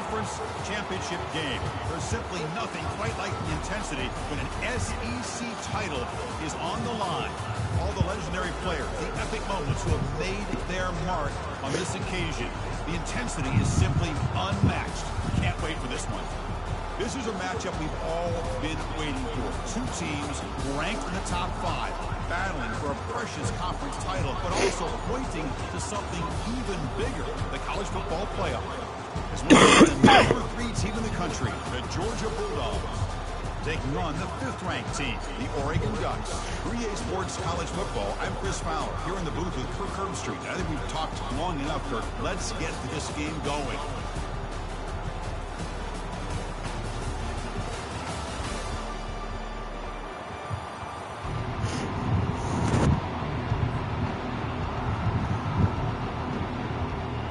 conference championship game. There's simply nothing quite like the intensity when an SEC title is on the line. All the legendary players, the epic moments who have made their mark on this occasion. The intensity is simply unmatched. Can't wait for this one. This is a matchup we've all been waiting for. Two teams ranked in the top 5, battling for a precious conference title, but also pointing to something even bigger, the college football playoff. As well as the number 3 team in the country, the Georgia Bulldogs, taking on the 5th-ranked team, the Oregon Ducks. 3A Sports College Football, I'm Chris Fowler, here in the booth with Kirk Herbstreit. I think we've talked long enough, Kirk. Let's get this game going.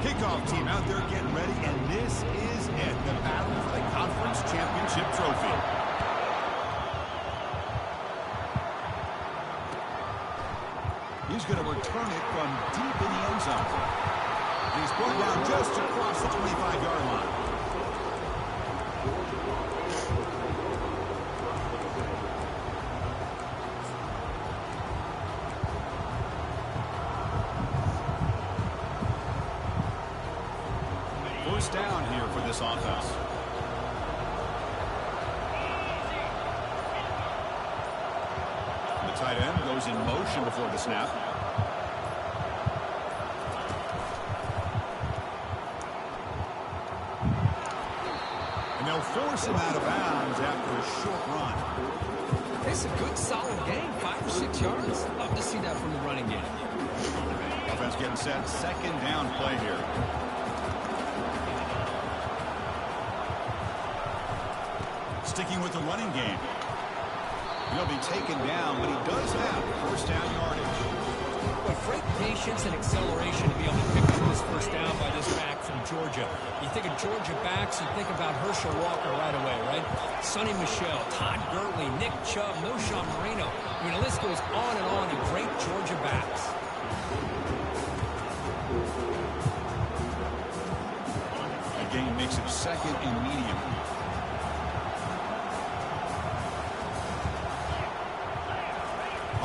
Kickoff team out there getting ready, and this is it, the battle for the conference championship trophy. He's going to return it from deep in the end zone. And he's brought down just across the 25-yard line. First down here for this offense. The tight end goes in motion before the snap. And they'll force him out of bounds after a short run. It's a good, solid game. 5 or 6 yards. Love to see that from the running game. Offense getting set. Second down play here. Sticking with the running game. He'll be taken down, but he does have first down yardage. But great patience and acceleration to be able to pick up this first down by this back from Georgia. You think of Georgia backs, you think about Herschel Walker right away, right? Sonny Michel, Todd Gurley, Nick Chubb, Knowshon Moreno. I mean, the list goes on and on of great Georgia backs. The game makes it second and medium.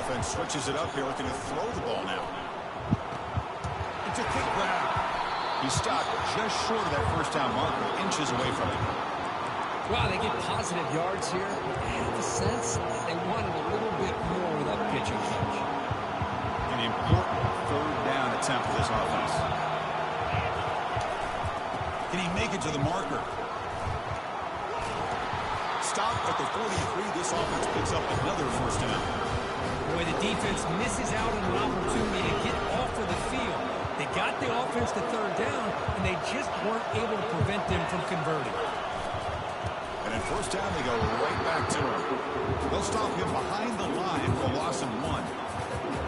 Offense switches it up here, looking to throw the ball now. It's a quick grab. He stopped just short of that first down marker, inches away from it. Wow, they get positive yards here. I have the sense that they wanted a little bit more with that pitching coach. An important third down attempt for this offense. Can he make it to the marker? Stop at the 43. This offense picks up another first down. Boy, the defense misses out on an opportunity to get off of the field. They got the offense to third down, and they just weren't able to prevent them from converting. And at first down, they go right back to him. They'll stop him behind the line for a loss of 1.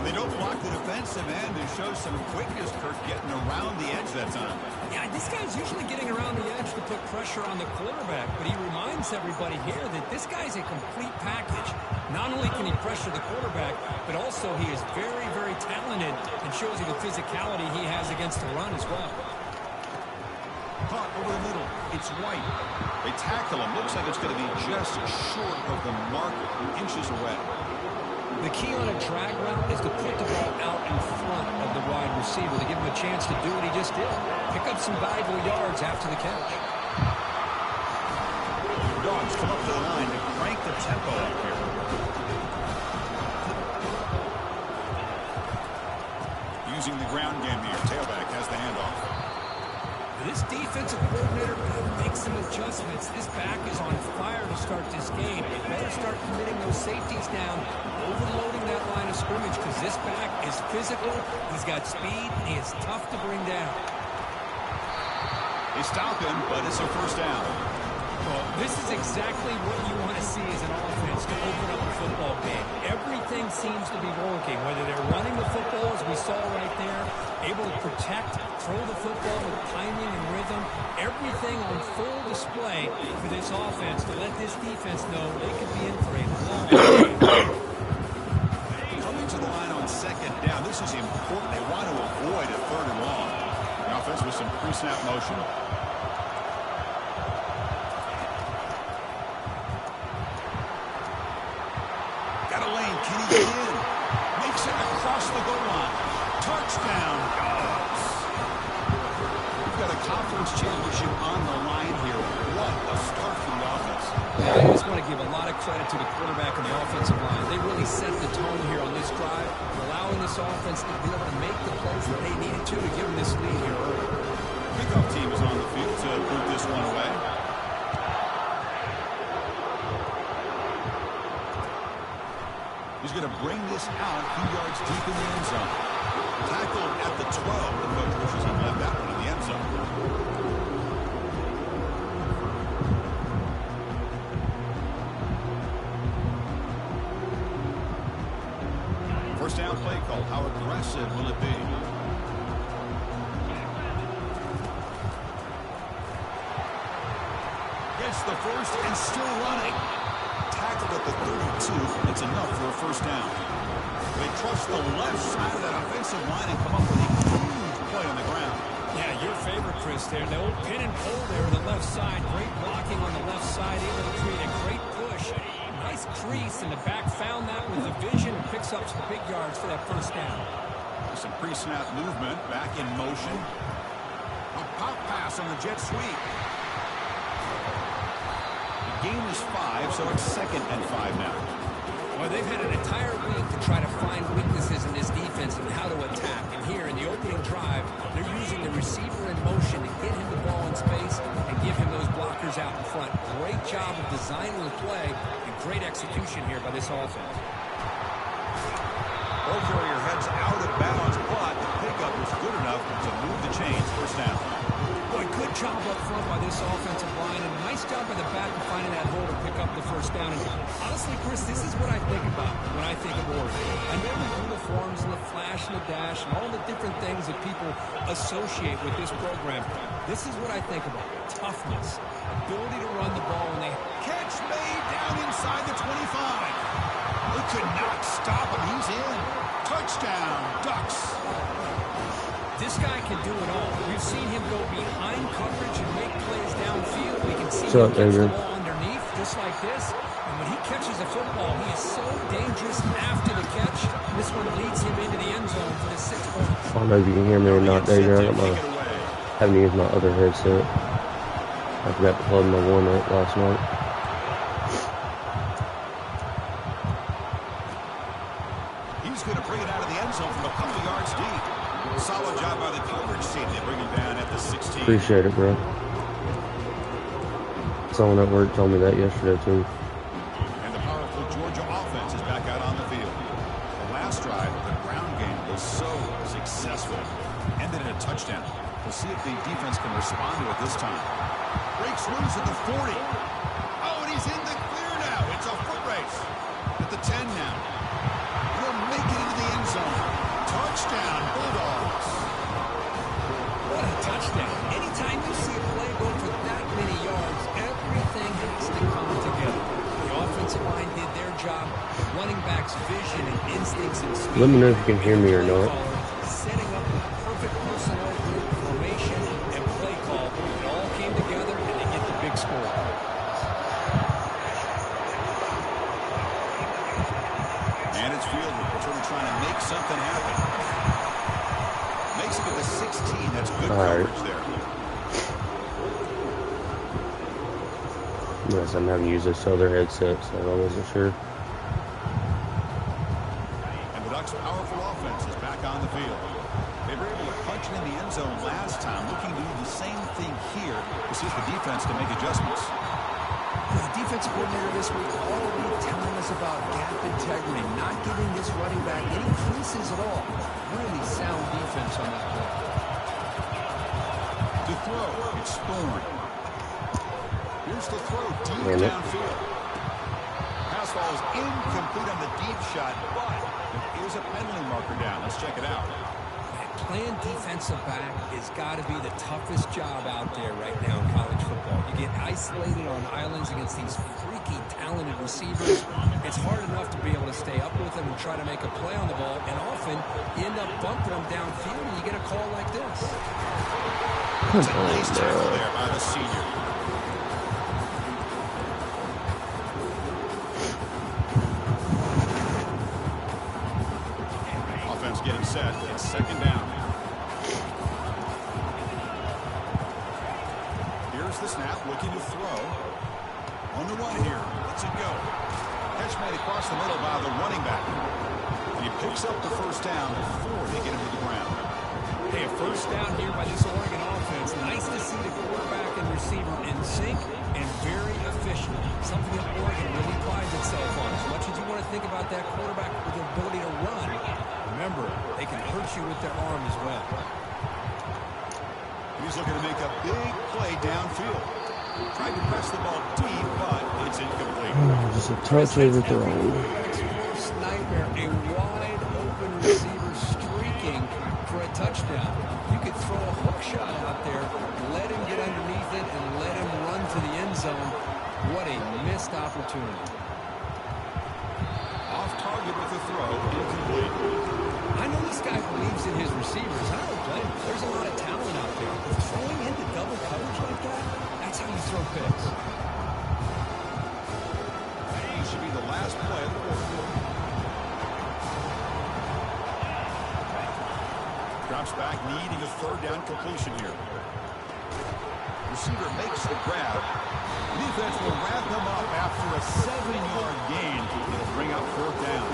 They don't block the defensive end and show some quickness, Kirk, getting around the edge that time. Yeah, this guy's usually getting around the edge to put pressure on the quarterback, but he reminds everybody here that this guy's a complete package. Not only can he pressure the quarterback, but also he is very, very talented and shows you the physicality he has against the run as well. Caught over the middle. It's White. They tackle him. Looks like it's going to be just short of the marker, inches away. The key on a drag route is to put the ball out in front of the wide receiver to give him a chance to do what he just did. Pick up some valuable yards after the catch. Dogs come up to the line to crank the tempo up here. Using the ground game here. Tailback has the handoff. This defensive coordinator makes some adjustments. This back is on fire to start this game. They better start committing those safeties down, overloading that line of scrimmage, because this back is physical, he's got speed, and he is tough to bring down. They stop him, but it's a first down. Well, this is exactly what you want to see as an offense to open up a football game. Everything seems to be working, whether they're running the football, as we saw right there, able to protect, throw the football with timing and rhythm, everything on full display for this offense to let this defense know they could be in for a long game. Coming to the line on second down. This is important. They want to avoid a third and long. The offense with some pre-snap motion. Yeah, I just want to give a lot of credit to the quarterback and the offensive line. They really set the tone here on this drive, allowing this offense to be able to make the plays that they needed to give them this lead here early. Kickoff team is on the field to boot this one away. He's going to bring this out a few yards deep in the end zone. Tackled at the 12. The coach wishes he left that one in the end zone. First down play call. How aggressive will it be? Gets the first and still running. Tackled at the 32. It's enough for a first down. They trust the left side of that offensive line and come up with a huge play on the ground. Yeah, your favorite, Chris, there. The old pin and pull there on the left side. Great blocking on the left side. Able to create a great push. Nice crease, and the back found that with the vision and picks up some big yards for that first down. Some pre-snap movement. Back in motion. A pop pass on the jet sweep. The game is 5, so it's 2nd and 5 now. Well, they've had an entire week to try to find weaknesses in this defense and how to attack. And here in the opening drive, they're using the receiver in motion to get him the ball in space and give him those blockers out in front. Great job of designing the play and great execution here by this offense. Ball carrier heads out of bounds, but the pickup was good enough to move the chains. First down. Boy, good job up front by this offensive line, and a nice job by the back of finding that hole to pick up the first down. And honestly, Chris, this is what I think about when I think of Oregon. I know the uniforms and the flash and the dash and all the different things that people associate with this program. This is what I think about. Toughness, ability to run the ball, and they Catch made down inside the 25. They could not stop him. He's in. Touchdown, Ducks. This guy can do it all. We've seen him go behind coverage and make plays downfield. We can see him catch the ball underneath, just like this. And when he catches a football, he is so dangerous after the catch. This one leads him into the end zone for the 6 points. I don't know if you can hear me or not, David. I haven't used my other headset. I forgot to plug my one up last night. He's going to bring it out of the end zone from a couple yards deep. Solid job by the coverage team. They bring him down at the 16. Appreciate it, bro. Someone at work told me that yesterday, too. And the powerful Georgia offense is back out on the field. The last drive of the ground game was so successful. Ended in a touchdown. We'll see if the defense can respond to it this time. Breaks loose at the 40. Oh, and he's in the clear now. It's a foot race. At the 10 now. He'll make it into the end zone. Touchdown, Bulldogs. What a touchdown. Anytime you see a play go for that many yards, everything has to come together. The offensive line did their job. The running back's vision and instincts and speed. Let me know if you can hear me or not. Setting up the perfect personnel group formation and play call. It all came together, and they get the big score. And it's fielded. Sort of trying to make something happen. Makes it to the 16. That's good coverage there. Yes, I'm having to use this other headset, so I wasn't sure. And the Ducks' powerful offense is back on the field. They were able to punch it in the end zone last time, looking to do the same thing here to see if the defense can make adjustments. The defensive coordinator this week already telling us about gap integrity, not giving this running back any creases at all. Really sound defense on that play. To throw, it's Thorne. Here's the throw deep downfield. Pass ball is incomplete on the deep shot, but there is a penalty marker down. Let's check it out. Playing defensive back has got to be the toughest job out there right now in college football. You get isolated on islands against these freaky talented receivers. It's hard enough to be able to stay up with them and try to make a play on the ball, and often you end up bumping them downfield and you get a call like this. It's a nice tackle there by the senior. Offense getting set. It's 2nd down. Here's the snap, looking to throw. On the run here. Let's it go. Catch made across the middle by the running back. And he picks up the first down before they get him to the ground. Hey, a first down here by this Oregon offense. Nice to see the quarterback and receiver in sync and very efficient. Something that Oregon really prides itself on. As much as you want to think about that quarterback with the ability to run, remember, they can hurt you with their arm as well. He's looking to make a big play downfield. Tried to press the ball deep, but it's incomplete. Just a touch overthrown. Worst nightmare, a wide open receiver streaking for a touchdown. You could throw a hook shot out there, let him get underneath it, and let him run to the end zone. What a missed opportunity. Off target with the throw, incomplete. I know this guy believes in his receivers. I don't blame him. There's a lot of talent out there. But throwing into double coverage like that, that's how you throw picks. That should be the last play of the quarter. Drops back, needing a third down completion here. Receiver makes the grab. Defense will wrap him up after a 7-yard gain. It'll bring up fourth down.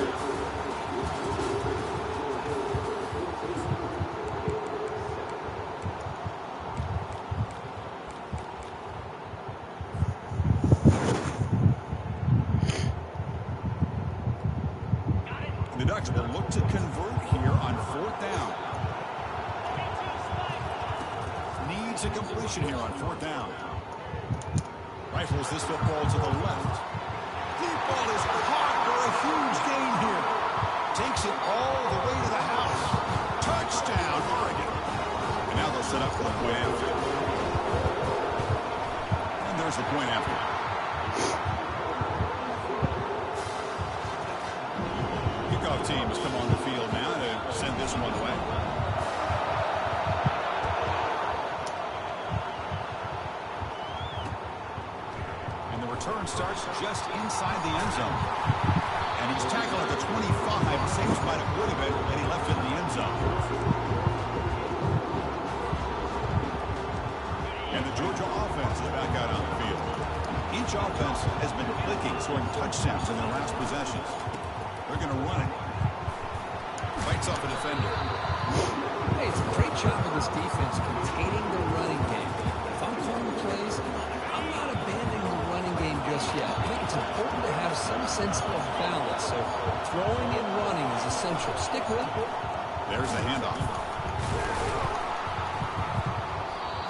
The Ducks will look to convert here on fourth down. Needs a completion here on fourth down. Rifles this football to the left. Deep ball is caught for a huge gain here. Takes it all the way to the house. Touchdown, Oregon. And now they'll set up for the point after. And there's the point after. Kickoff team has come on the field now to send this one away. And the return starts just inside the end zone. And he's tackled at the 25, same spot it would have been when he left it in the end zone. And the Georgia offense is back out on the field. Each offense has been clicking, scoring touchdowns in their last possessions. They're going to run it. Fights off a defender. Hey, it's a great job of this defense containing the running game. If I'm calling plays, I'm not abandoning the running game just yet. I think it's important to have some sense of balance. So throwing and running is essential. Stick with it. There's the handoff.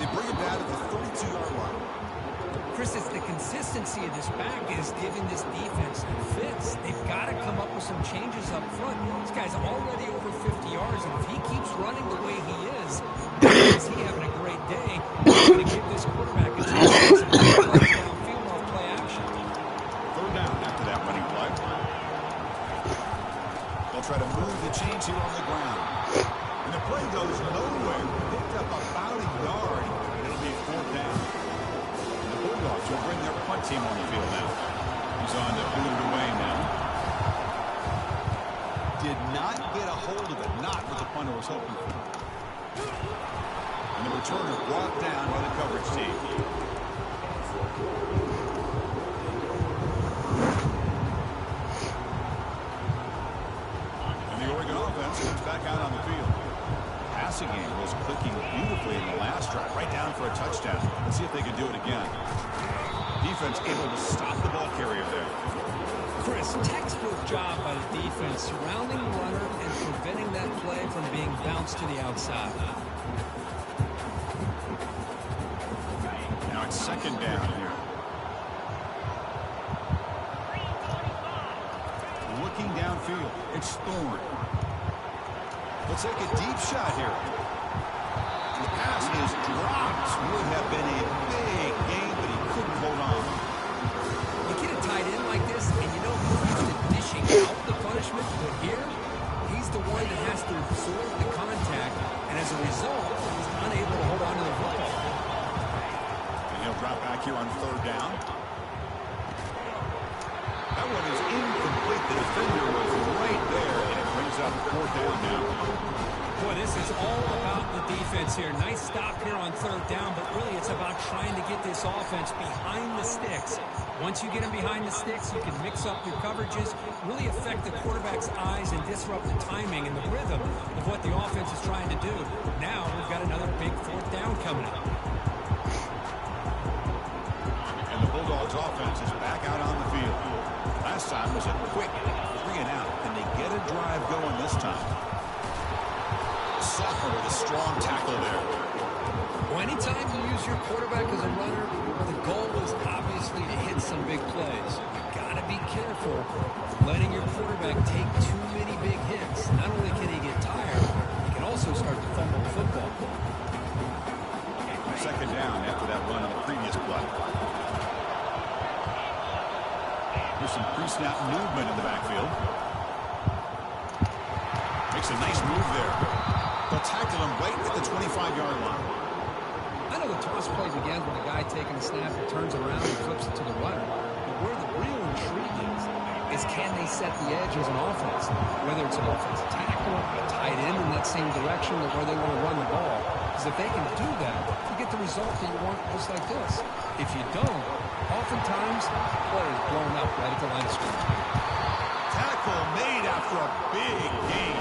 They bring it down to the 32-yard line. Chris, it's the consistency of this back is giving this defense fits. They've got to come up with some changes up front. This guy's already over 50 yards, and if he keeps running the way he is he having a great day, he's going to give this quarterback a chance to play downfield off play action. Third down after that running play. They'll try to move the chains here on the ground. And the play goes nowhere. Picked up about a yard, and it'll be fourth down. Bulldogs will bring their punt team on the field now. He's on to boot it away now. Did not get a hold of it. Not what the punter was hoping for. And the returner brought down by the coverage team. And the Oregon offense comes back out on the field. Passing game was clicking beautifully in the last drive, right down for a touchdown. Let's see if they can do it again. Defense able to stop the ball carrier there. Chris, textbook job by the defense, surrounding the runner and preventing that play from being bounced to the outside. Now it's second down here. Looking downfield, it's Thorne. Let's take a deep shot here. The pass is dropped. Would have been a big game, but he couldn't hold on. You get a tight end like this, and you know he's used to dishing out the punishment, but here, he's the one that has to absorb the contact, and as a result, he's unable to hold on to the football. And he'll drop back here on third down. That one is incomplete. The defender was right there, and it brings up fourth down now. Boy, this is all about the defense here. Nice stop here on third down, but really it's about trying to get this offense behind the sticks Once you get him behind the sticks, you can mix up your coverages, really affect the quarterback's eyes and disrupt the timing and the rhythm of what the offense is trying to do. Now we've got another big fourth down coming up. And the Bulldogs offense is back out on the field. Last time was a quick 3 and out. Can they get a drive going this time? Soffer with a strong tackle there. Well, anytime you use your quarterback as a runner, the goal is obviously to hit some big plays. You've got to be careful of letting your quarterback take too many big hits. Not only can he get tired, he can also start to fumble the football. Second down after that run on the previous play. There's some pre-snap movement in the backfield. Makes a nice move there. They'll tackle him right at the 25-yard line. I know the toss play begins with the guy taking the snap and turns around and flips it to the runner. But where the real intrigue is can they set the edge as an offense? Whether it's an offensive tackle, a tight end in that same direction, or where they want to run the ball. Because if they can do that, you get the result that you want just like this. If you don't, oftentimes, the play is blown up right at the line of scrimmage. Tackle made after a big gain.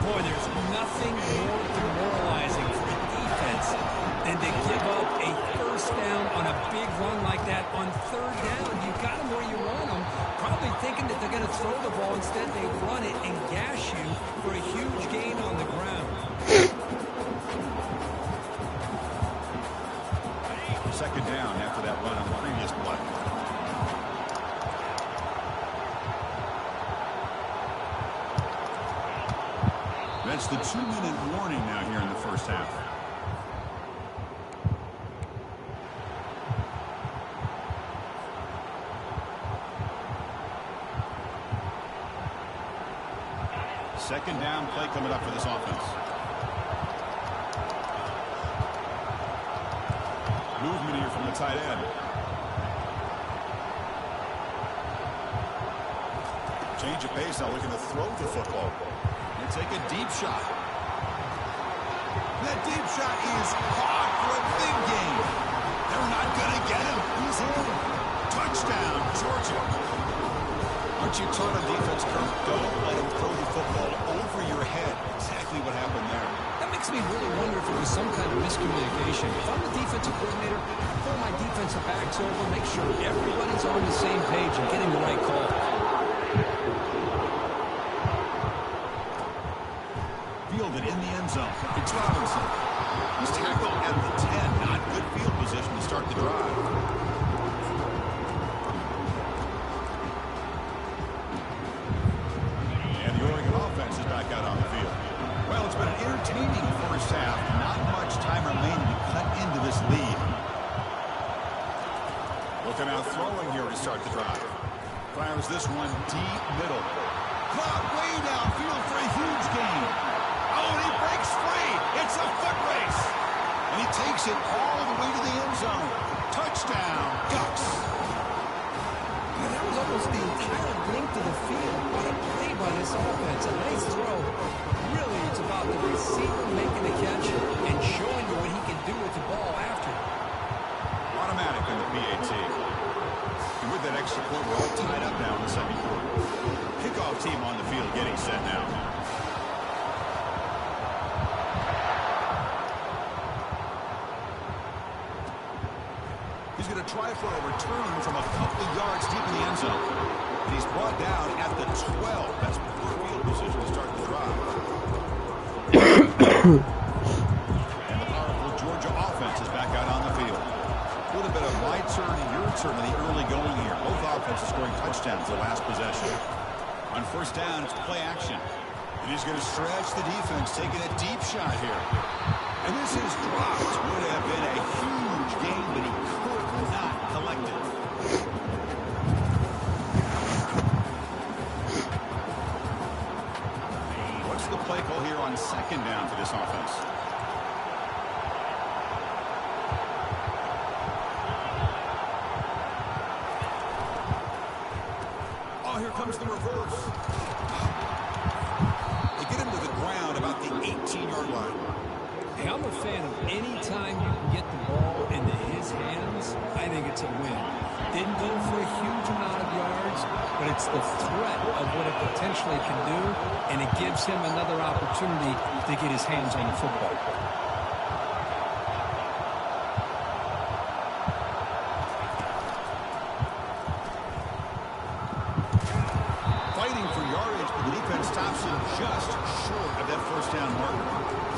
Boy, there's nothing more demoralizing for a defense than to give up a first down on a big run like that on third down. You got them where you want them, probably thinking that they're going to throw the ball. Instead, they run it and gash you for a huge gain on the ground. Second down after that run on the previous play. That's the 2-minute warning now here in the first half. Second down play coming up for this offense. Movement here from the tight end. Change of pace now, looking to throw the football. And take a deep shot. That deep shot is caught for a big gain. They're not going to get him. He's in. Touchdown, Georgia. Aren't you taught on defense, Kirk? Don't let him throw the football over your head. Exactly what happened there. That makes me really wonder if it was some kind of miscommunication. If I'm the defensive coordinator, I pull my defensive backs over, make sure everybody's on the same page and getting the right call. Fielded in the end zone. It's Robinson. He's tackled at the 10. Not good field position to start the drive. And the Oregon offense is back out on the field. Well, it's been an entertaining first half. Not much time remaining to cut into this lead. Looking out throwing here to start the drive. Fires this one deep middle. Caught way downfield for a huge gain. Oh, and he breaks free. It's a foot race. And he takes it all the way to the end zone. Touchdown, Ducks. Yeah, that was almost the entire length of the field. What a play by this offense. A nice throw. Really, it's about the receiver making the catch and showing you what he can do with the ball after. Automatic in the PAT. And with that extra point, we're all tied up now in the second quarter. Kickoff team on the field getting set now. He's going to try for a return from a couple of yards deep in the end zone. And he's brought down at the 12. That's poor field position to start the drive. And the powerful Georgia offense is back out on the field. A little bit of my turn and your turn in the early going here. Both offenses scoring touchdowns the last possession. On first down, it's play action. And he's going to stretch the defense, taking a deep shot here. And this is dropped. Would have been a huge gain, but he could not collect it. What's the play call here on second down for this offense? Oh, here comes the reverse. They get him to the ground about the 18-yard line. Hey, I'm a fan of any time you can get the ball into his hands, I think it's a win. Didn't go for a huge amount of yards, but it's the threat of what it potentially can do, and it gives him another opportunity to get his hands on the football. Fighting for yardage, but the defense stops him just short of that first down marker.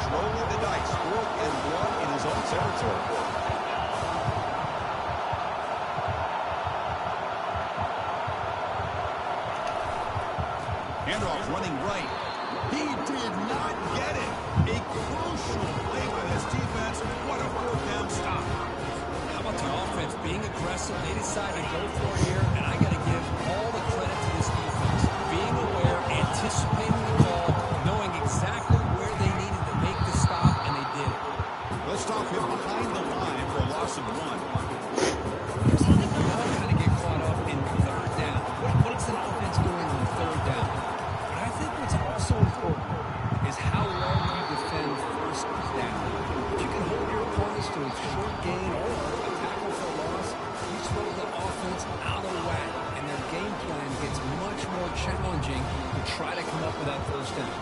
Rolling the dice, 4th and 1 in his own territory. Handoff running right. He did not get it. A crucial play by this defense. What a 4th down stop. How about the offense being aggressive? They decided to go for it here, and I got to give all the credit to this defense. Being aware, anticipating the call, knowing exactly where they needed to make the stop, and they did it. Let's stop him behind the line for a loss of 1. Here's the thing, we all kind of get caught up in 3rd down. What is an offense doing on 3rd down? But I think what's also important is how well you defend 1st down. If you can hold your opponents to a short gain or a tackle for a loss, you throw the offense out of whack, and their game plan gets much more challenging to try to come up with that 1st down.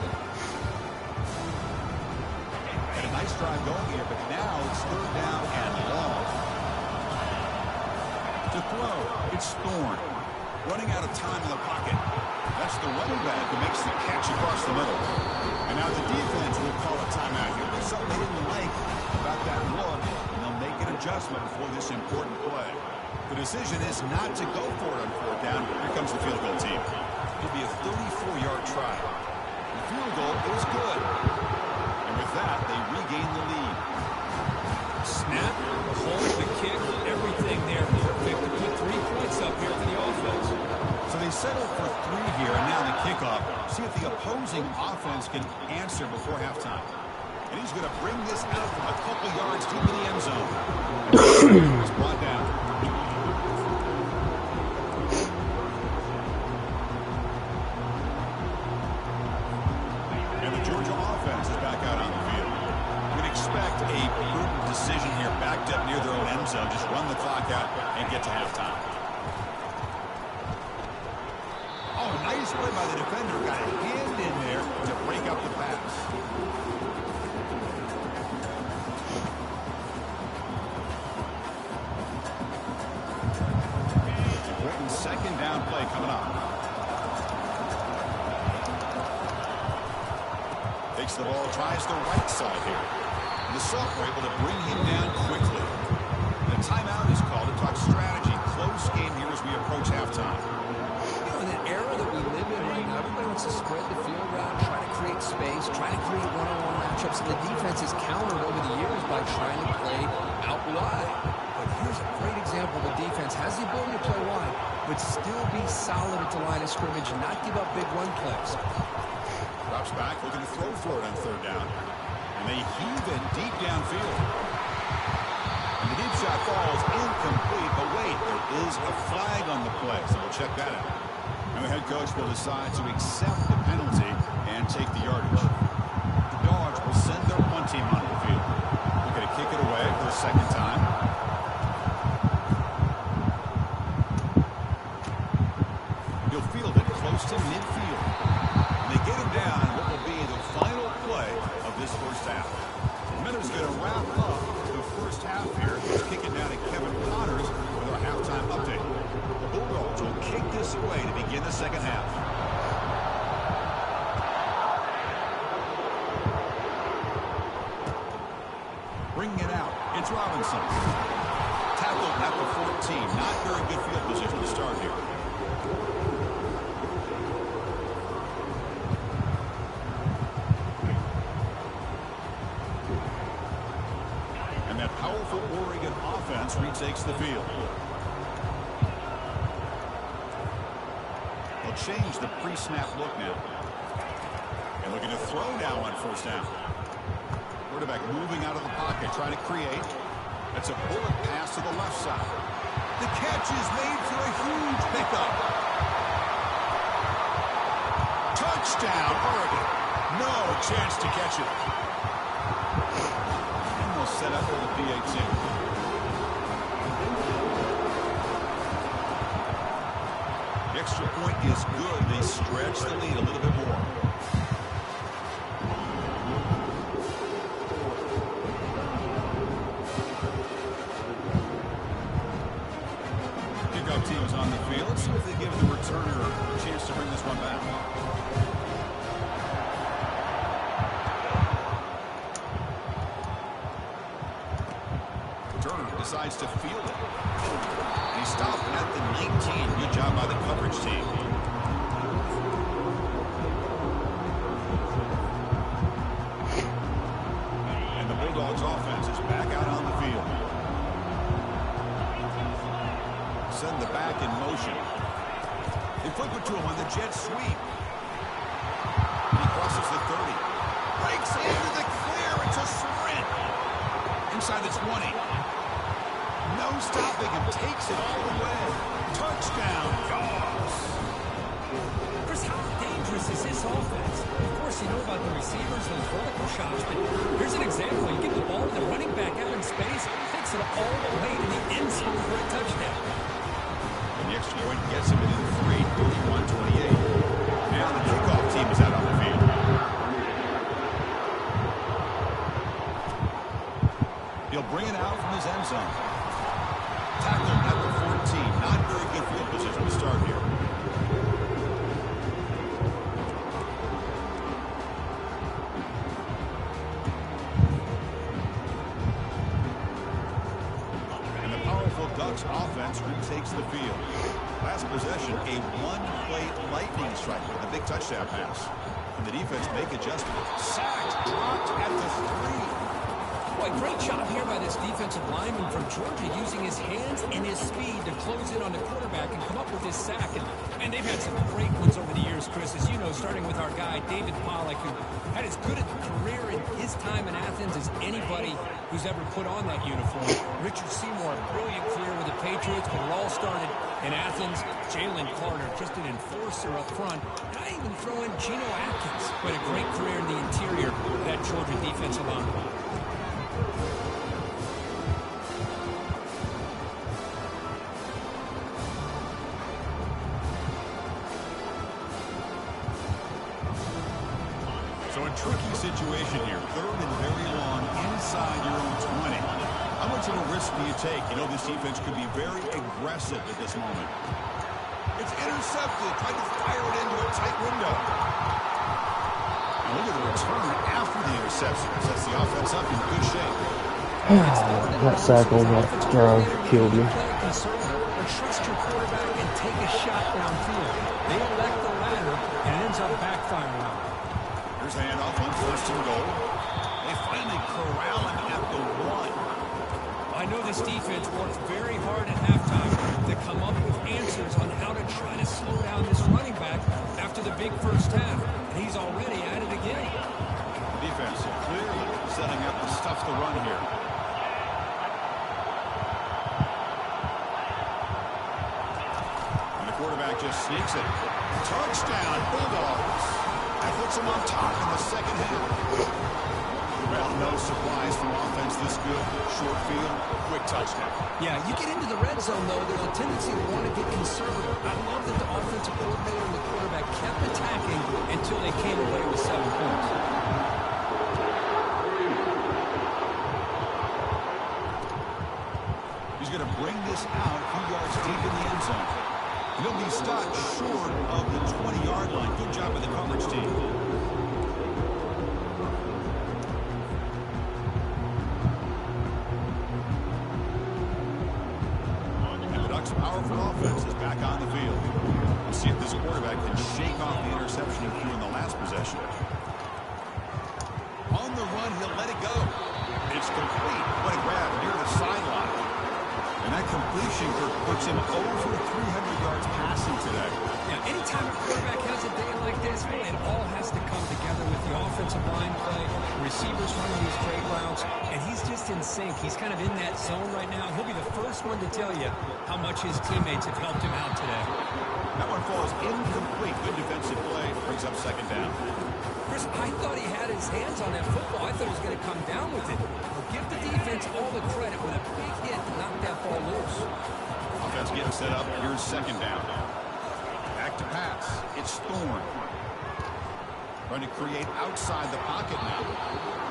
And a nice drive going here, but now it's 3rd down and long. To throw, it's Thorne. Running out of time in the pocket. That's the running back who makes the catch across the middle. And now the defense will call a timeout here. There's something they didn't like about that look, and they'll make an adjustment for this important play. The decision is not to go for it on 4th down. Here comes the field goal team. It'll be a 34-yard try. The field goal is good. And with that, they regain the lead. Snap, hold, the kick, everything there perfect to put 3 points up here for the offense. So they settle for 3 here, and now the kickoff. See if the opposing offense can answer before halftime. And he's going to bring this out from a couple yards deep in the end zone. And it's brought down. And the Georgia offense is back out on the field. You would expect a prudent decision here, backed up near their own end zone. Just run the clock out and get to halftime. Oh, nice play by the defender. Got a hand in there to break up the pass. Important 2nd down play coming up. Takes the ball, tries the right side here. And the Soft were able to bring him down quickly. The timeout is called to talk strategy. Close game here as we approach halftime. In an era that we live in right now, everybody wants to spread the field around, try to create space, try to create one-on-one matchups, and the defense has countered over the years by trying to play out wide. But here's a great example. The defense has the ability to play wide, but still be solid at the line of scrimmage and not give up big run plays. Drops back, looking to throw for it on 3rd down. And they heave it deep downfield. And the deep shot falls incomplete, but wait, there is a flag on the play, so we'll check that out. And the head coach will decide to accept the penalty and take the yardage. The Dogs will send their punt team onto the field. They're going to kick it away for the 2nd time. He'll field it close to midfield. And they get him down in what will be the final play of this 1st half. The Miners going to wrap up the 1st half here. Let's kick it down to Kevin Connors with our halftime update. The Bulldogs will kick this away to begin the 2nd half. Bringing it out, it's Robinson. Tackled at the 14. Not very good field position to start here. And that powerful Oregon offense retakes the field. They'll change the pre-snap look now. And looking to throw now on 1st down. Quarterback moving out of the pocket, trying to create. That's a bullet pass to the left side. The catch is made for a huge pickup. Touchdown, Oregon. No chance to catch it. And they'll set up for the PAT. The extra point is good. They stretch the lead a little bit more. Kickoff team is on the field. Let's see if they give the returner a chance to bring this one back. Decides to field it. And he stopped at the 19. Good job by the coverage team. And the Bulldogs offense is back out on the field. Send the back in motion. They flip it to him on the jet sweep. He crosses the 30. Breaks into the clear. It's a sprint. Inside the 20. No stopping him, takes it all the way. Touchdown, Dogs. Chris, how dangerous is this offense? Of course, you know about the receivers and vertical shots, but here's an example. You get the ball to the running back out in space, takes it all the way to the end zone for a touchdown. And the extra point gets him in 3, 31-28. Now the kickoff team is out on the field. He'll bring it out from his end zone. Tackled at the 14. Not very good field position to start here. And the powerful Ducks offense retakes the field. Last possession, a one-play lightning strike with a big touchdown pass. And the defense make adjustment. Sacked, dropped at the 3. Boy, great job here by this defensive lineman from Georgia using his hands and his speed to close in on the quarterback and come up with this sack. And they've had some great ones over the years, Chris, as you know, starting with our guy, David Pollack, who had as good a career in his time in Athens as anybody who's ever put on that uniform. Richard Seymour, brilliant career with the Patriots, but it all started in Athens. Jalen Carter, just an enforcer up front. And I even throw in Geno Atkins, who had a great career in the interior of that Georgia defensive line. So a tricky situation here. 3rd and very long inside your own 20. How much of a risk do you take? You know this defense could be very aggressive at this moment. It's intercepted. Tried to fire it into a tight window. And look at the return after the interception. Sets the offense up in good shape. That sack on that drive killed me. Trust your quarterback and take a shot downfield. They elect the latter, and it ends up backfiring on them. Here's the handoff on 1st and goal. They finally corral him at the 1. I know this defense worked very hard at halftime to come up with answers on how to try to slow down this running back after the big first half. And he's already at it again. Defense clearly setting up the stuff to run here. And the quarterback just sneaks it. Touchdown, Bulldogs. That puts him on top in the second half. Well, no surprise from offense this good. Short field, quick touchdown. Yeah, you get into the red zone, though, there's a tendency to want to get conservative. I love that the offensive coordinator and the quarterback kept attacking until they came away with 7 points. He's going to bring this out a few yards deep in the end zone. He'll be stopped short of the 20-yard line. Good job by the coverage team. And the Ducks' powerful offense is back on the field. Let's see if this quarterback can shake off the interception he threw in the last possession. On the run, he'll let it go. It's complete. What a grab near the sideline. And that completion puts him over 300 yards passing today. Yeah, anytime a quarterback has a day like this, it all has to come together with the offensive line play, receivers running these great routes, and he's just in sync. He's kind of in that zone right now. He'll be the first one to tell you how much his teammates have helped him out today. That one falls incomplete. Good defensive play. Brings up second down. Chris, I thought he had his hands on that football. I thought he was going to come down with it. Give the defense all the credit with a big hit to knock that ball loose. Offense getting set up. Here's second down. Back to pass. It's Thorne. Trying to create outside the pocket now.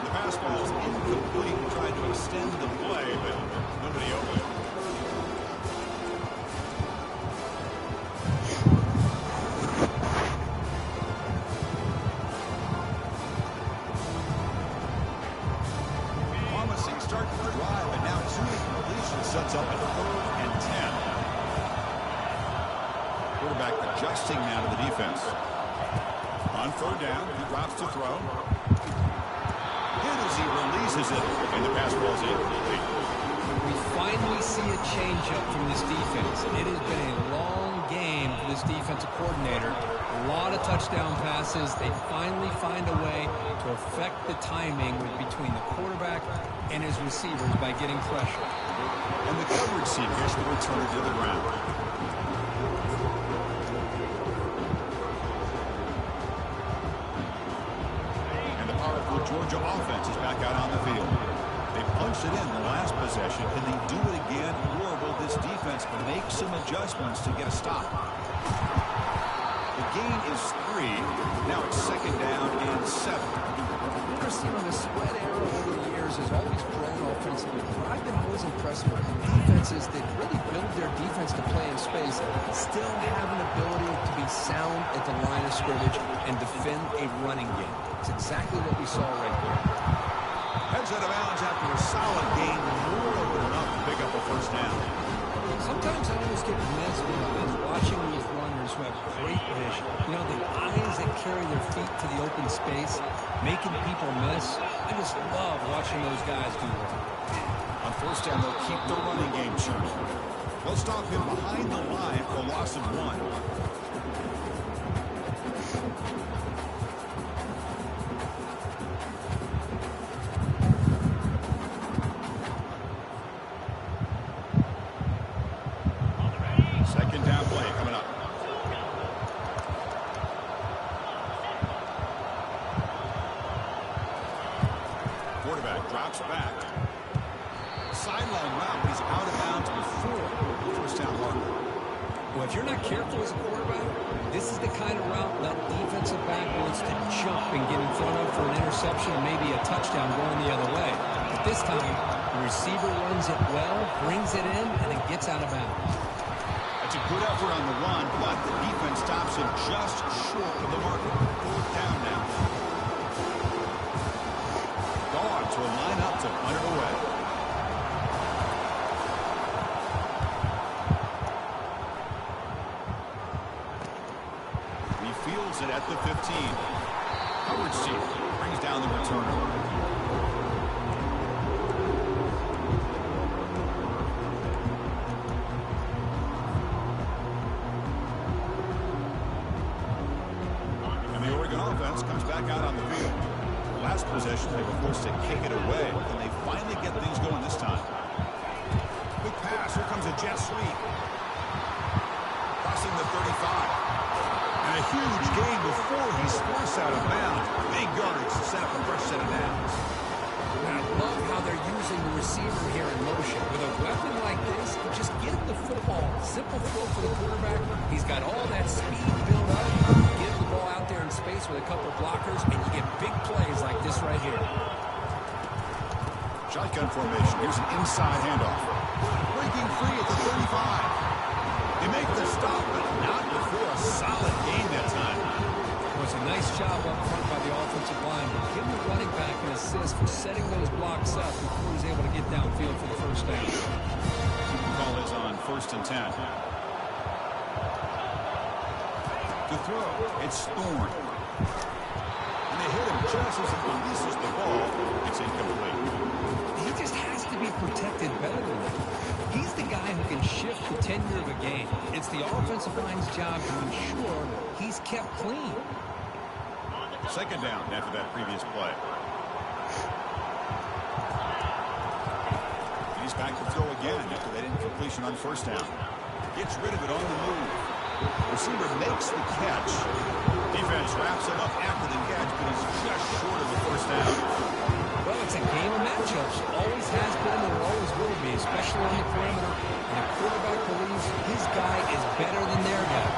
The pass ball is incomplete. Trying to extend the play, but nobody open. Sets up at 3rd and 10. Quarterback adjusting now to the defense. On 3rd down, he drops to throw. Hit as he releases it, and the pass ball is incomplete. We finally see a change-up from this defense. It has been a long game for this defensive coordinator. A lot of touchdown passes. They finally find a way to affect the timing between the quarterback and his receivers by getting pressure. And the coverage team gets the returner to the ground. And the powerful Georgia offense is back out on the field. They punched it in the last possession. Can they do it again, or will this defense make some adjustments to get a stop? The gain is 3. Now it's second down and 7. The spread era over the years has always grown offensively. But I've been always impressed with defenses that really build their defense to play in space, still have an ability to be sound at the line of scrimmage and defend a running game. It's exactly what we saw right there. Heads out of bounds after a solid gain, more than enough to pick up a first down. Sometimes I almost get mesmerized watching these runners who have great vision. You know, the eyes that carry their feet to the open space, making people miss. I just love watching those guys do that. On first down, they'll keep the running game churning. They'll stop him behind the line for a loss of 1. Second down play coming up. Quarterback drops back. Sideline route, but he's out of bounds before first down marker. Well, if you're not careful as a quarterback, this is the kind of route that defensive back wants to jump and get in front of for an interception and maybe a touchdown going the other way. But this time, the receiver runs it well, brings it in, and it gets out of bounds. That's a good effort on the run, but the defense stops him just short of the marker. 4th down now. Dogs will line up to punt it away. He fields it at the 15. Coverage team brings down the returner. Comes back out on the field. Last possession, they were forced to kick it away. Can they finally get things going this time? Quick pass. Here comes a jet sweep. Crossing the 35. And a huge gain before he's forced out of bounds. Big yardage to set up a fresh set of downs. And I love how they're using the receiver here in motion. With a weapon like this, just get him the football. Simple throw for the quarterback. He's got all that speed built up. Get the ball out there in space with a couple of blockers, and you get big plays like this right here. Shotgun formation. Here's an inside handoff. Breaking free at the 35. They make the stop, but not before a solid gain that time. It was a nice job up front by the offensive line, but give the running back an assist for setting those blocks up before he was able to get downfield for the first down. The call is on 1st and 10. To throw, it's Thorne. And they hit him just as he releases the ball. It's incomplete. He just has to be protected better than that. He's the guy who can tenure of a game. It's the offensive line's job to ensure he's kept clean. Second down after that previous play. He's back to throw again after that incompletion on first down. Gets rid of it on the move. Receiver makes the catch. Defense wraps him up after the catch, but he's just short of the first down. Well, it's a game of matchups. Always has been and always will be, especially on the perimeter. And the quarterback believes his guy is better than their guy.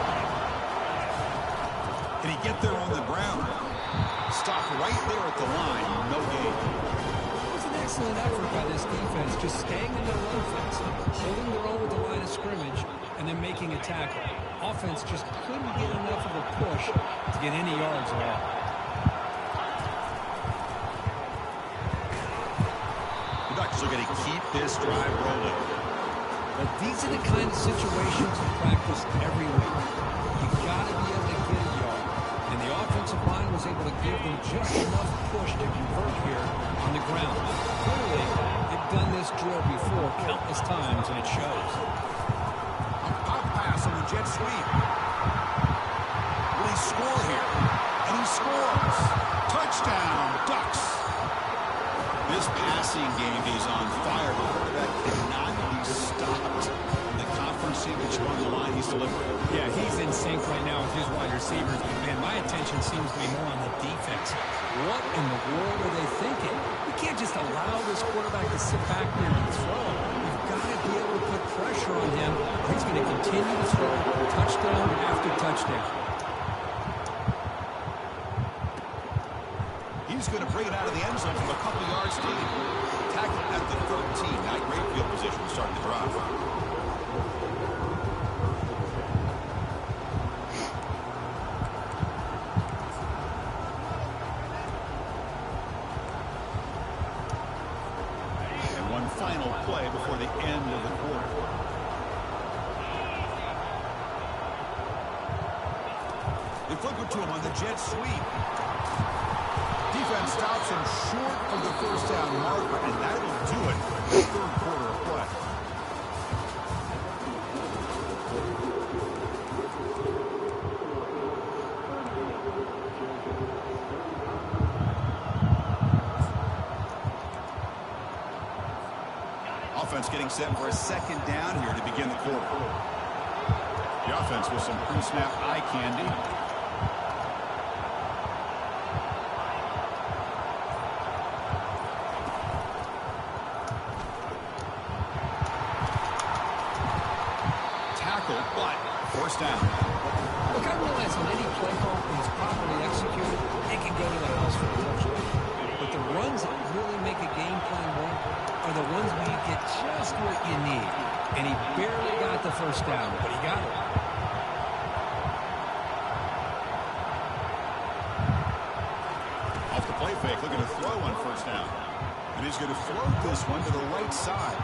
Can he get there on the ground? Stop right there at the line. No gain. It was an excellent effort by this defense, just staying in their run fence, holding their own with the line of scrimmage, and then making a tackle. Offense just couldn't get enough of a push to get any yards at all. The Ducks are going to keep this drive rolling. But these are the kind of situations you practice every week. You've got to be able to get a yard. And the offensive line was able to give them just enough push to convert here on the ground. Clearly, they've done this drill before countless times, and it shows. Pop pass on the jet sweep. Will he score here? And he scores. Touchdown, Ducks. This passing game is on fire. The quarterback cannot be stopped. The conference which on the line he's delivering. Yeah, he's in sync right now with his wide receivers. But, man, my attention seems to be more on the defense. What in the world are they thinking? We can't just allow this quarterback to sit back there and throw. We've got to be able to put pressure on him. He's going to continue to throw touchdown after touchdown. He's going to bring it out of the end zone from a couple yards deep. Tackle at the 13. Not great field position to start the drive. And one final play before the end of the quarter. They flip it to him on the jet sweep. Defense stops him short of the first down marker, and that will do it for the third quarter of play. Offense getting set for a second down here to begin the quarter. The offense with some pre-snap eye candy. First down. Look, I realize on any play call, when it's properly executed, it can go to the house for a touchdown. But the runs that really make a game plan work are the ones where you get just what you need. And he barely got the first down, but he got it. Off the play fake, looking to throw on first down. And he's going to float this one to the right side.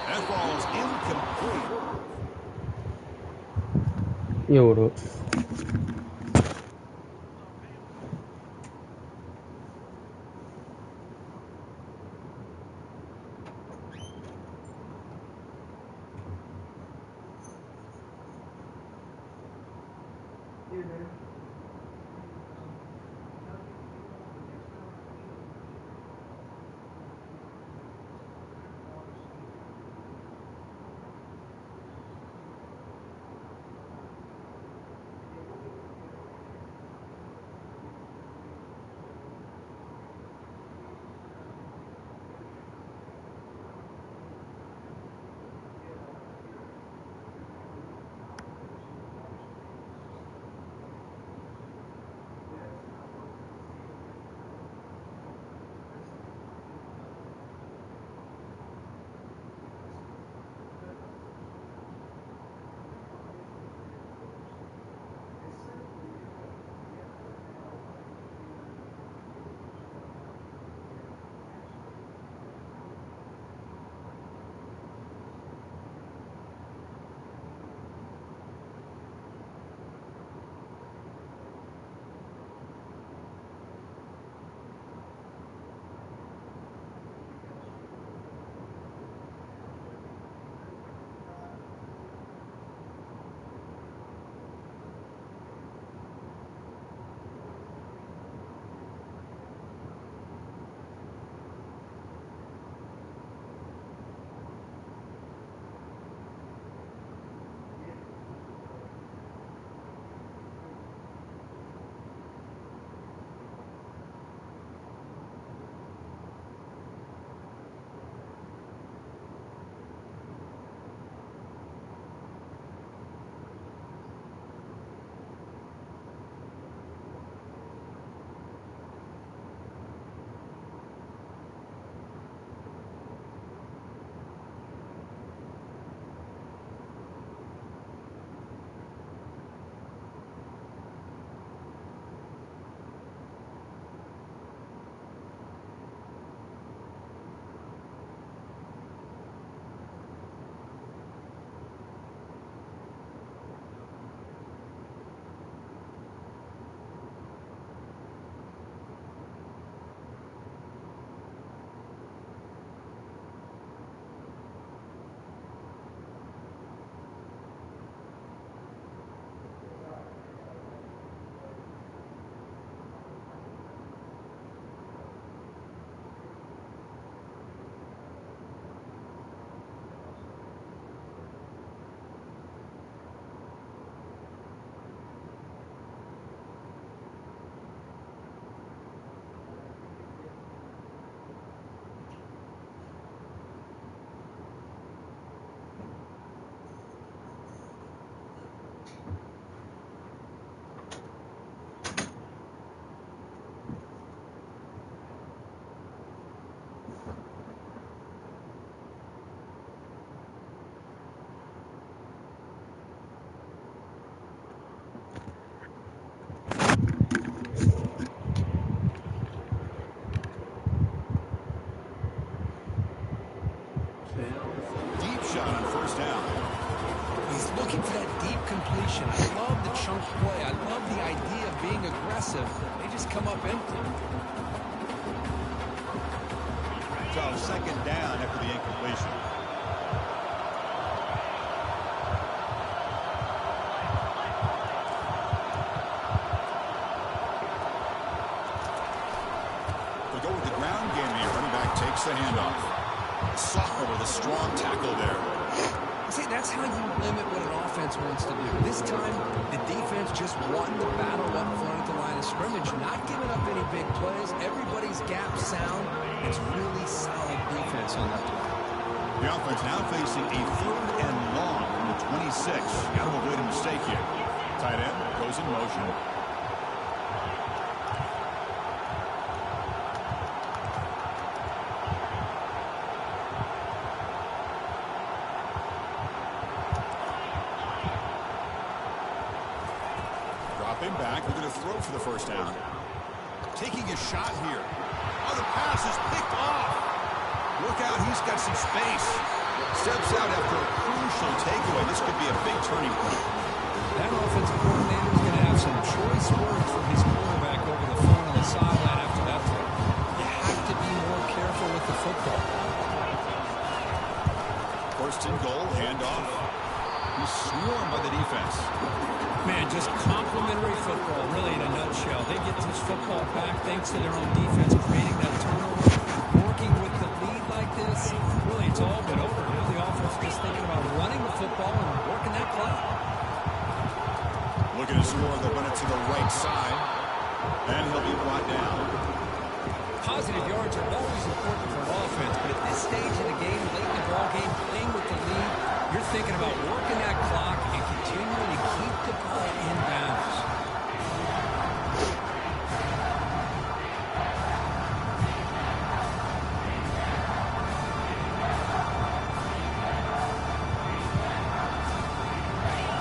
That ball is incomplete. Yo, what up? Deep shot on first down. He's looking for that deep completion. I love the chunk play. I love the idea of being aggressive. They just come up empty. So second down after the incompletion. We'll go with the ground game here. Running back takes the handoff. Sophomore with a strong tackle there. See, that's how you limit what an offense wants to do. This time, the defense just won the battle up front at the line of scrimmage, not giving up any big plays. Everybody's gap sound. It's really solid defense on that play. The offense now facing a 3rd and long from the 26. Got to avoid a mistake here. Tight end goes in motion. Dropping back, we're going to throw for the first down. Taking a shot here. Oh, the pass is picked off. Look out, he's got some space. Steps out after a crucial takeaway. This could be a big turning point. That offensive coordinator is going to have some choice words from his quarterback over the phone on the sideline after that play. You have to be more careful with the football. First and goal, handoff. He's swarmed by the defense. Man, just complimentary football, really, in a nutshell. They get this football back thanks to their own defense, creating that turnover. Working with the lead like this, really, it's all but over. Now the offense just thinking about running the football and working that clock. Looking to score, they'll run it to the right side. And he'll be brought down. Positive yards are always important for an offense, but at this stage of the game, late in the ball game, playing with the lead, you're thinking about working that clock and continuing to keep the ball in bounds.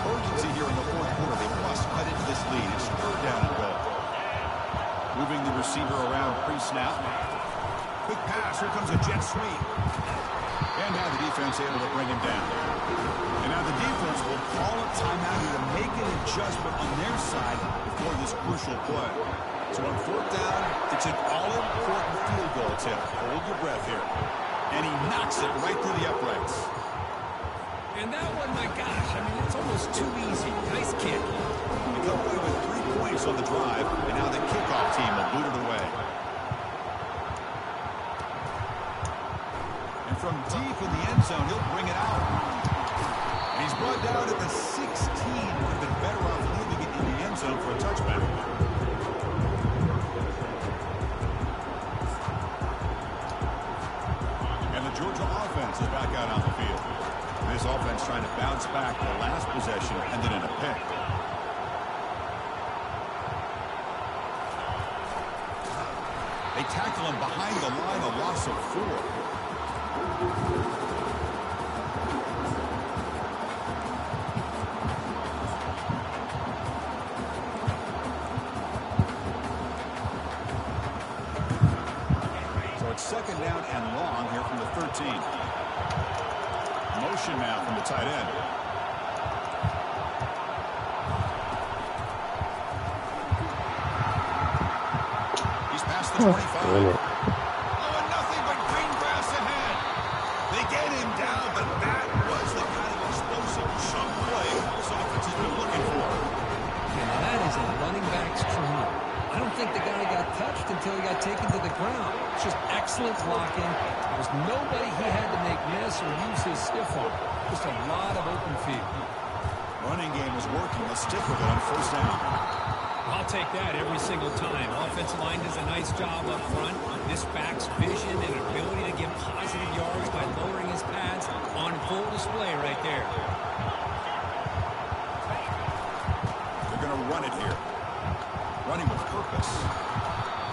Urgency here in the 4th quarter. They must cut into this lead. It's 3rd down and goal. Moving the receiver around pre-snap. Quick pass. Here comes a jet sweep. And now the defense able to bring him down. And now the defense will call a timeout here to make an adjustment on their side before this crucial play. So on 4th down, it's an all-important field goal attempt. Hold your breath here. And he knocks it right through the uprights. And that one, my gosh, I mean, it's almost too easy. Nice kick. They come away with 3 points on the drive, and now the kickoff team will boot it away. And from deep in the end zone, he'll bring it out. And he's brought down at the 16. Would have been better off leaving it in the end zone for a touchback. And the Georgia offense is back out on the field. This offense trying to bounce back. The last possession ended in a pick. They tackle him behind the line, a loss of 4. So it's 2nd down and long here from the 13. Motion now from the tight end. He's past the 25. Oh, and nothing but green grass ahead. They get him down, but that was the kind of explosive chunk play this offense has been looking for. And that is a running back's dream. I don't think the guy got touched until he got taken to the ground. It's just excellent blocking. There was nobody he had to make miss or use his stiff arm. Just a lot of open field. Running game is working. Let's stick with it on 1st down. I'll take that every single time. Offensive line does a nice job up front. This back's vision and ability to get positive yards by lowering his pads on full display right there. They're going to run it here. Running with purpose.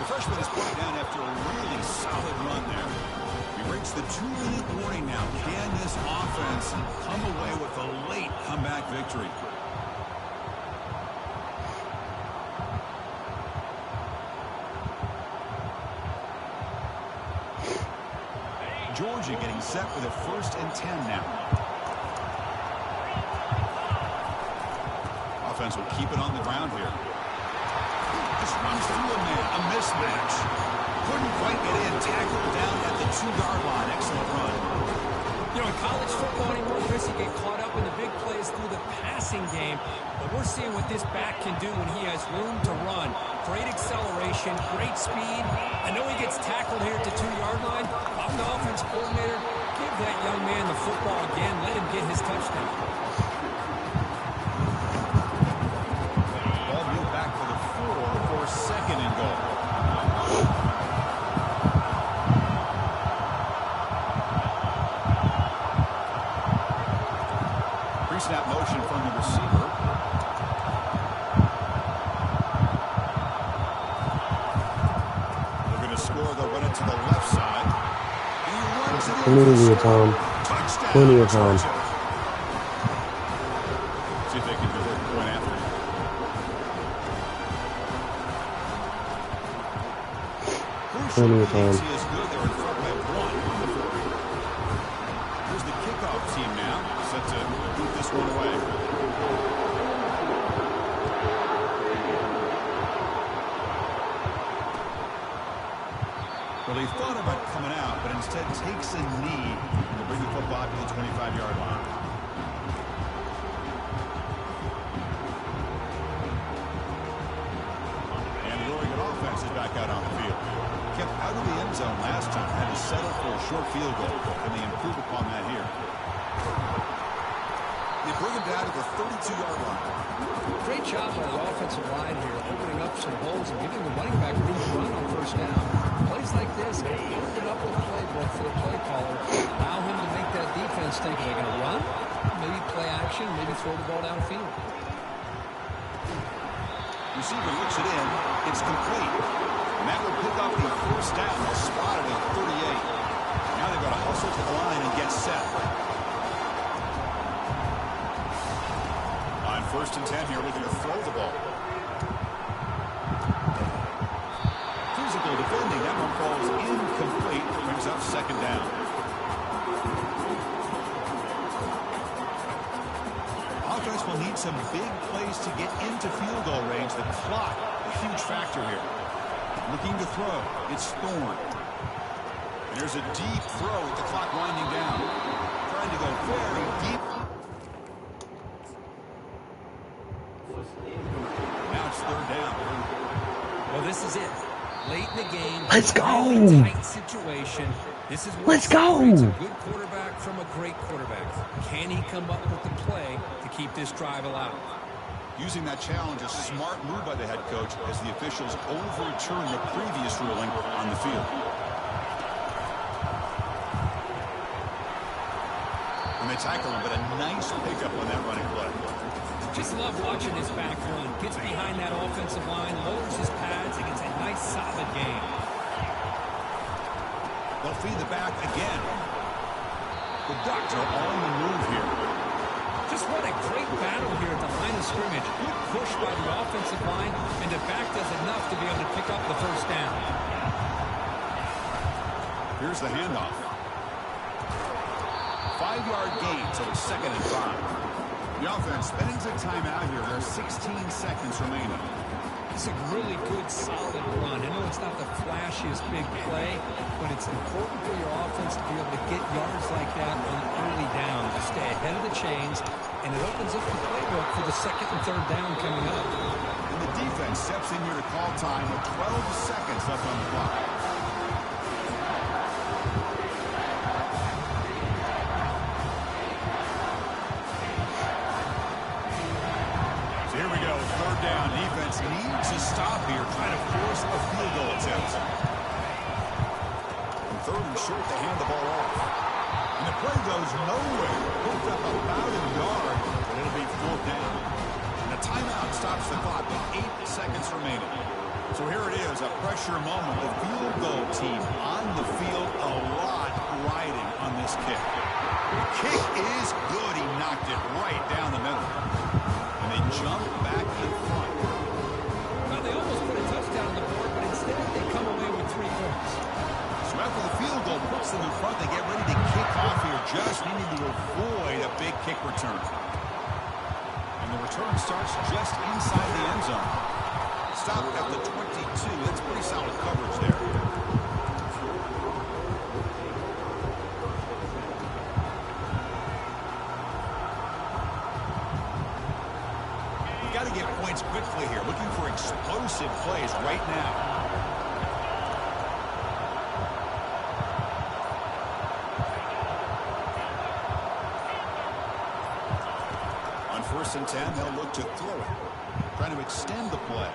The freshman is brought down after a really solid run there. We reach the 2-minute warning now. Can this offense come away with a late comeback victory? Georgia getting set with a 1st and 10 now. Offense will keep it on the ground here. Just runs through a man. A mismatch. Couldn't quite get in. Tackled down at the 2-yard line. Excellent run. You know, in college football anymore, Chris, you get caught up in the big plays through the passing game. But we're seeing what this back can do when he has room to run. Great acceleration, great speed. I know he gets tackled here at the 2-yard line. I'm the offense coordinator. Give that young man the football again. Let him get his touchdown. Ball moved back to the 4 for 2nd and goal. Pre-snap motion from the receiver. They're going to score. They'll run it to the left side. And he runs it in. Plenty of time. Touchdown. Plenty of time. See if they can convert the point after. Plenty of time. He is good. They're in front by 1 on the 4. Here's the kickoff team now, set to boot this one away. Well, he thought about coming out, but instead takes a knee to bring the football to the 25-yard line. And the Oregon offense is back out on the field. Kept out of the end zone last time, had to settle for a short field goal, and they improve upon that here. They bring him down to the 32-yard line. Great job by the offensive line here, opening up some holes and giving the running back room to run on 1st down. Plays like this can open up the playbook for the play caller, allow him to make that defense think, are they going to run? Maybe play action, maybe throw the ball downfield. Receiver looks it in. It's complete. And that will pick up the 1st down. They'll spot it at 38. Now they've got to hustle to the line and get set. On 1st and 10 here, looking to throw the ball. Physical defending. That one falls incomplete. Brings up 2nd down. Offense will need some big plays to get into field goal range. The clock, a huge factor here. Looking to throw. It's Thorne. And there's a deep throw with the clock winding down. Trying to go very deep. Now it's 3rd down. Well, this is it. Late in the game. Let's go. Tight situation. This is Let's go. It's a good quarterback from a great quarterback. Can he come up with the play to keep this drive alive? Using that challenge, a smart move by the head coach as the officials overturn the previous ruling on the field. And they tackle him, but a nice pickup on that running play. Just love watching his back run. Gets behind that offensive line, lowers his pads, and gets a nice solid gain. They'll feed the back again. The Ducks are on the move here. Just what a great battle here at the line of scrimmage. Good push by the offensive line, and the back does enough to be able to pick up the 1st down. Here's the handoff. 5-yard gain, so it's 2nd and 5. The offense spending some time out here. There are 16 seconds remaining. It's a really good, solid run. I know it's not the flashiest big play, but it's important for your offense to be able to get yards like that on early down, to stay ahead of the chains, and it opens up the playbook for the 2nd and 3rd down coming up. And the defense steps in here to call time with 12 seconds left on the clock. Here we go, 3rd down. Defense needs to stop here, trying to force a field goal attempt. And 3rd and short, they hand the ball off. And the play goes nowhere. Picked up about a yard, but it'll be 4th down. And a timeout stops the clock with 8 seconds remaining. So here it is, a pressure moment. The field goal team on the field, a lot riding on this kick. The kick is good. He knocked it right down the middle. They jump back in front. Well, they almost put a touchdown on the board, but instead they come away with 3 points. After the field goal puts them in front, they get ready to kick off here, just needing to avoid a big kick return. And the return starts just inside the end zone. Stop at the 22. That's pretty solid coverage there. We've got to get points quickly here. Looking for explosive plays right now. First and 10, they'll look to throw it. Trying to extend the play.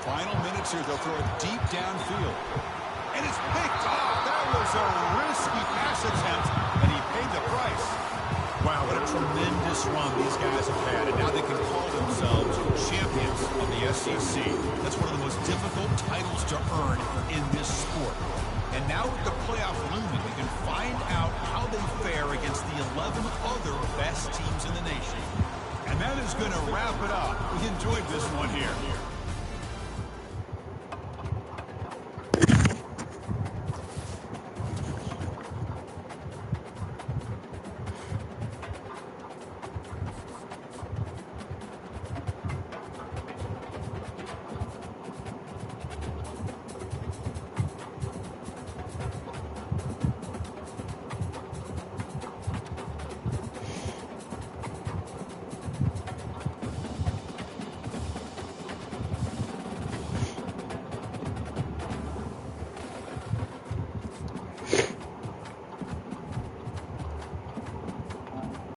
Final minutes here, they'll throw it deep downfield. And it's picked off. That was a risky pass attempt, and he paid the price. Wow, what a tremendous run these guys have had, and now they can call themselves champions of the SEC. That's one of the most difficult titles to earn in this sport. And now with the playoff looming, we can find out how they fare against the 11 other best teams in the nation. And that is going to wrap it up. We enjoyed this one here.